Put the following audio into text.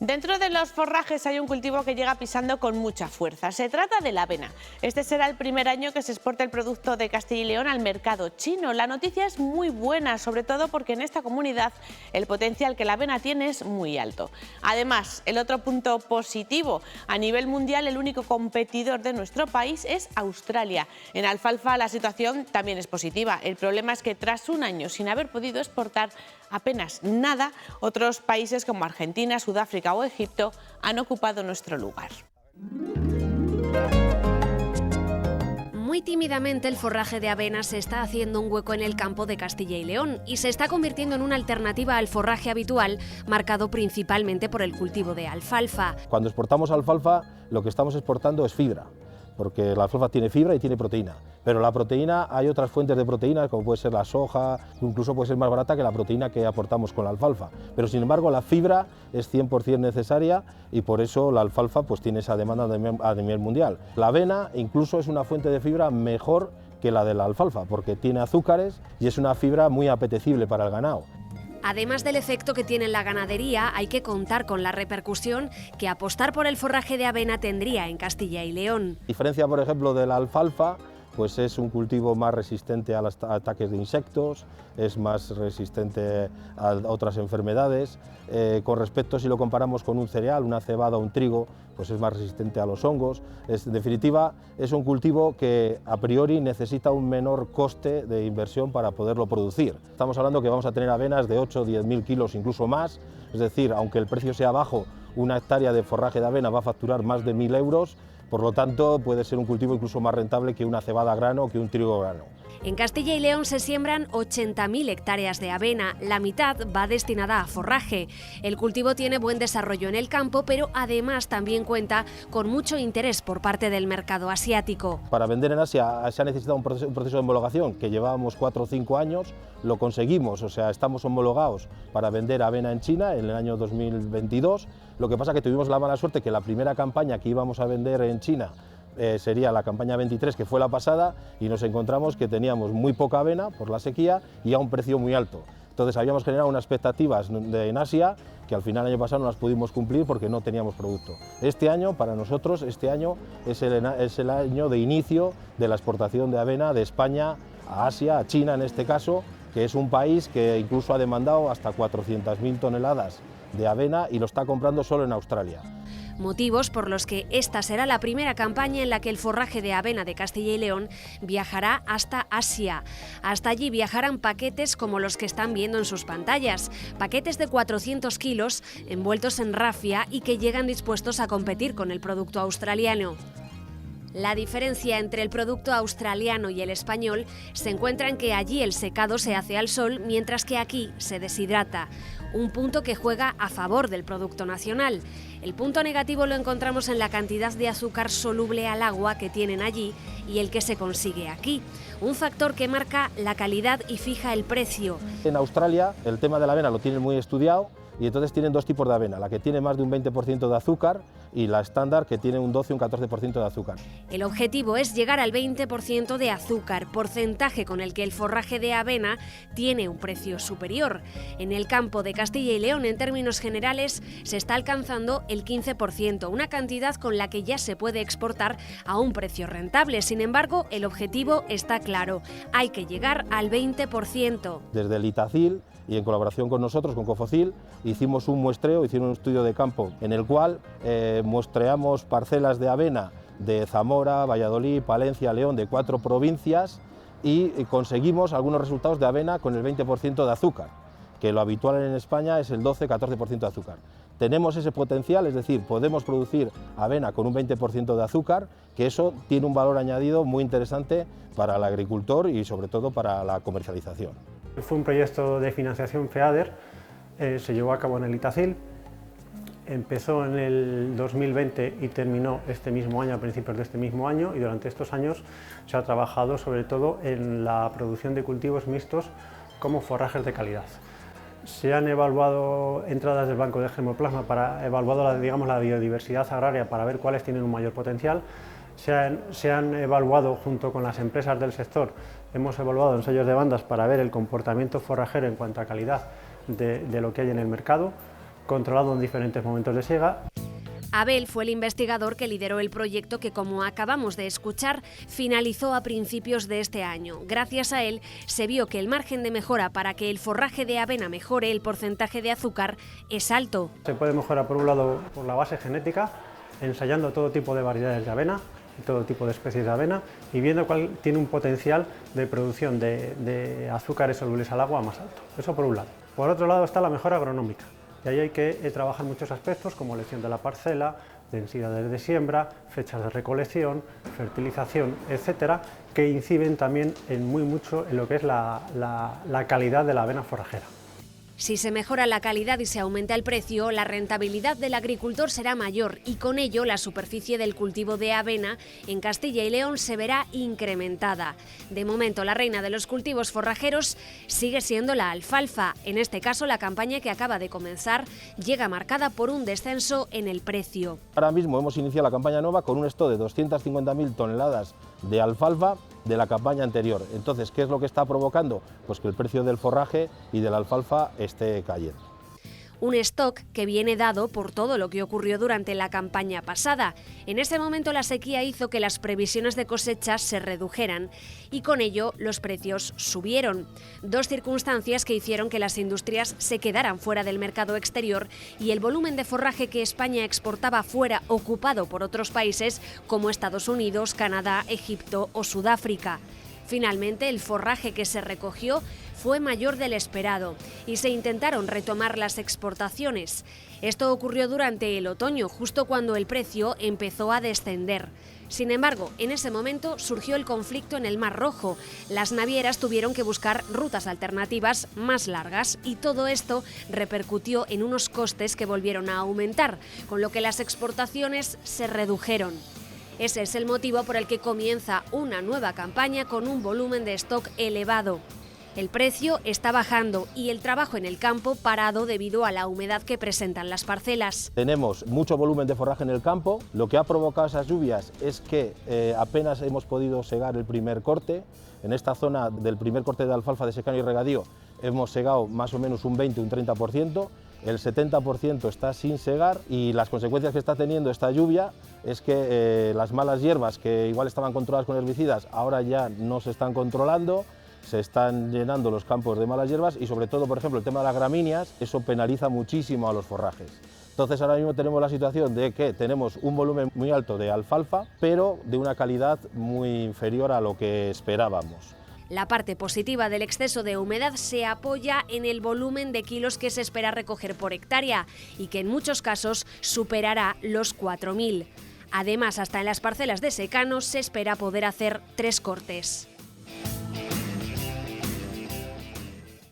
Dentro de los forrajes hay un cultivo que llega pisando con mucha fuerza. Se trata de la avena. Este será el primer año que se exporta el producto de Castilla y León al mercado chino. La noticia es muy buena, sobre todo porque en esta comunidad el potencial que la avena tiene es muy alto. Además, el otro punto positivo, a nivel mundial el único competidor de nuestro país es Australia. En alfalfa la situación también es positiva. El problema es que tras un año sin haber podido exportar apenas nada, otros países como Argentina, Sudáfrica o Egipto han ocupado nuestro lugar. Muy tímidamente el forraje de avena se está haciendo un hueco en el campo de Castilla y León y se está convirtiendo en una alternativa al forraje habitual, marcado principalmente por el cultivo de alfalfa. Cuando exportamos alfalfa, lo que estamos exportando es fibra, porque la alfalfa tiene fibra y tiene proteína. Pero la proteína, hay otras fuentes de proteína, como puede ser la soja, incluso puede ser más barata que la proteína que aportamos con la alfalfa. Pero sin embargo la fibra es 100% necesaria y por eso la alfalfa pues tiene esa demanda a nivel mundial. La avena incluso es una fuente de fibra mejor que la de la alfalfa, porque tiene azúcares y es una fibra muy apetecible para el ganado. Además del efecto que tiene en la ganadería, hay que contar con la repercusión que apostar por el forraje de avena tendría en Castilla y León. A diferencia, por ejemplo, de la alfalfa, pues es un cultivo más resistente a los ataques de insectos, es más resistente a otras enfermedades. Con respecto, si lo comparamos con un cereal, una cebada o un trigo, pues es más resistente a los hongos. En definitiva, es un cultivo que a priori necesita un menor coste de inversión para poderlo producir. Estamos hablando que vamos a tener avenas de 8 o 10.000 kilos, incluso más, es decir, aunque el precio sea bajo, una hectárea de forraje de avena va a facturar más de 1.000 euros, por lo tanto puede ser un cultivo incluso más rentable que una cebada a grano o que un trigo a grano. En Castilla y León se siembran 80.000 hectáreas de avena, la mitad va destinada a forraje. El cultivo tiene buen desarrollo en el campo, pero además también cuenta con mucho interés por parte del mercado asiático. Para vender en Asia se ha necesitado un proceso de homologación que llevábamos 4 o 5 años, lo conseguimos, o sea, estamos homologados para vender avena en China en el año 2022, lo que pasa que tuvimos la mala suerte que la primera campaña que íbamos a vender en China sería la campaña 23, que fue la pasada, y nos encontramos que teníamos muy poca avena por la sequía y a un precio muy alto. Entonces habíamos generado unas expectativas en Asia que al final el año pasado no las pudimos cumplir porque no teníamos producto. Este año, para nosotros, este año es el año de inicio de la exportación de avena de España a Asia, a China en este caso, que es un país que incluso ha demandado hasta 400.000 toneladas de avena y lo está comprando solo en Australia. Motivos por los que esta será la primera campaña en la que el forraje de avena de Castilla y León viajará hasta Asia. Hasta allí viajarán paquetes como los que están viendo en sus pantallas, paquetes de 400 kilos envueltos en rafia y que llegan dispuestos a competir con el producto australiano. La diferencia entre el producto australiano y el español se encuentra en que allí el secado se hace al sol, mientras que aquí se deshidrata. Un punto que juega a favor del producto nacional. El punto negativo lo encontramos en la cantidad de azúcar soluble al agua que tienen allí y el que se consigue aquí. Un factor que marca la calidad y fija el precio. En Australia el tema de la avena lo tienen muy estudiado y entonces tienen dos tipos de avena, la que tiene más de un 20% de azúcar y la estándar que tiene un 12 o un 14% de azúcar. El objetivo es llegar al 20% de azúcar, porcentaje con el que el forraje de avena tiene un precio superior. En el campo de Castilla y León, en términos generales, se está alcanzando el 15%, una cantidad con la que ya se puede exportar a un precio rentable. Sin embargo, el objetivo está claro, hay que llegar al 20%. Desde el Itacil y en colaboración con nosotros, con Cofocil, hicimos un muestreo, hicimos un estudio de campo en el cual muestreamos parcelas de avena de Zamora, Valladolid, Palencia, León, de 4 provincias y conseguimos algunos resultados de avena con el 20% de azúcar, que lo habitual en España es el 12-14% de azúcar. Tenemos ese potencial, es decir, podemos producir avena con un 20% de azúcar, que eso tiene un valor añadido muy interesante para el agricultor y sobre todo para la comercialización. Fue un proyecto de financiación FEADER, se llevó a cabo en el Itacil, empezó en el 2020 y terminó este mismo año, a principios de este mismo año, y durante estos años se ha trabajado sobre todo en la producción de cultivos mixtos como forrajes de calidad. Se han evaluado entradas del banco de germoplasma para evaluar la biodiversidad agraria para ver cuáles tienen un mayor potencial. Se han evaluado junto con las empresas del sector, hemos evaluado ensayos de bandas para ver el comportamiento forrajero en cuanto a calidad de lo que hay en el mercado. controlado en diferentes momentos de siega. Abel fue el investigador que lideró el proyecto que, como acabamos de escuchar, finalizó a principios de este año. Gracias a él se vio que el margen de mejora para que el forraje de avena mejore el porcentaje de azúcar es alto. Se puede mejorar por un lado por la base genética, ensayando todo tipo de variedades de avena y todo tipo de especies de avena y viendo cuál tiene un potencial de producción de azúcares solubles al agua más alto. Eso por un lado. Por otro lado está la mejora agronómica. Y ahí hay que trabajar muchos aspectos como elección de la parcela, densidades de siembra, fechas de recolección, fertilización, etcétera, que inciden también mucho en lo que es la calidad de la avena forrajera. Si se mejora la calidad y se aumenta el precio, la rentabilidad del agricultor será mayor y con ello la superficie del cultivo de avena en Castilla y León se verá incrementada. De momento, la reina de los cultivos forrajeros sigue siendo la alfalfa. En este caso, la campaña que acaba de comenzar llega marcada por un descenso en el precio. Ahora mismo hemos iniciado la campaña nueva con un stock de 250.000 toneladas de alfalfa de la campaña anterior. Entonces, ¿qué es lo que está provocando? Pues que el precio del forraje y de la alfalfa esté cayendo. Un stock que viene dado por todo lo que ocurrió durante la campaña pasada. En ese momento la sequía hizo que las previsiones de cosechas se redujeran y con ello los precios subieron. Dos circunstancias que hicieron que las industrias se quedaran fuera del mercado exterior y el volumen de forraje que España exportaba fuera ocupado por otros países como Estados Unidos, Canadá, Egipto o Sudáfrica. Finalmente, el forraje que se recogió fue mayor del esperado y se intentaron retomar las exportaciones. Esto ocurrió durante el otoño, justo cuando el precio empezó a descender. Sin embargo, en ese momento surgió el conflicto en el Mar Rojo. Las navieras tuvieron que buscar rutas alternativas más largas y todo esto repercutió en unos costes que volvieron a aumentar, con lo que las exportaciones se redujeron. Ese es el motivo por el que comienza una nueva campaña con un volumen de stock elevado. El precio está bajando y el trabajo en el campo parado debido a la humedad que presentan las parcelas. Tenemos mucho volumen de forraje en el campo. Lo que ha provocado esas lluvias es que apenas hemos podido segar el primer corte. En esta zona del primer corte de alfalfa de secano y regadío hemos segado más o menos un 20 o un 30%. El 70% está sin segar y las consecuencias que está teniendo esta lluvia es que las malas hierbas que igual estaban controladas con herbicidas ahora ya no se están controlando, se están llenando los campos de malas hierbas y sobre todo, por ejemplo, el tema de las gramíneas, eso penaliza muchísimo a los forrajes. Entonces ahora mismo tenemos la situación de que tenemos un volumen muy alto de alfalfa, pero de una calidad muy inferior a lo que esperábamos. La parte positiva del exceso de humedad se apoya en el volumen de kilos que se espera recoger por hectárea y que en muchos casos superará los 4.000. Además, hasta en las parcelas de secano se espera poder hacer 3 cortes.